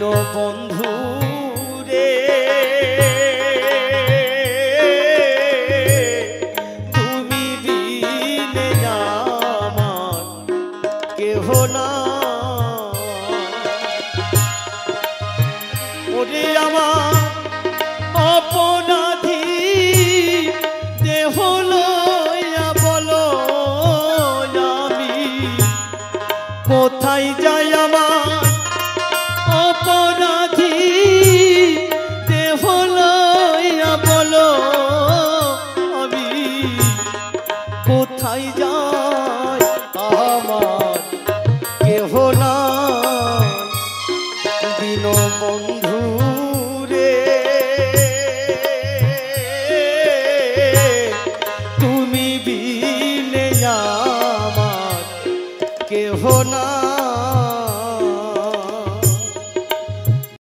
বন্ধু রে তুমি বিনে আমার কেহ না ওরে আমার অপরাধী দেহ লইয়া বলো আমি কোথায় যাই আমার অপরাধী দেহ লইয়া বলো আমি কোথায় যাই আমার কেহ না দীনবন্ধু রে তুমি বিনে আমার কেহ না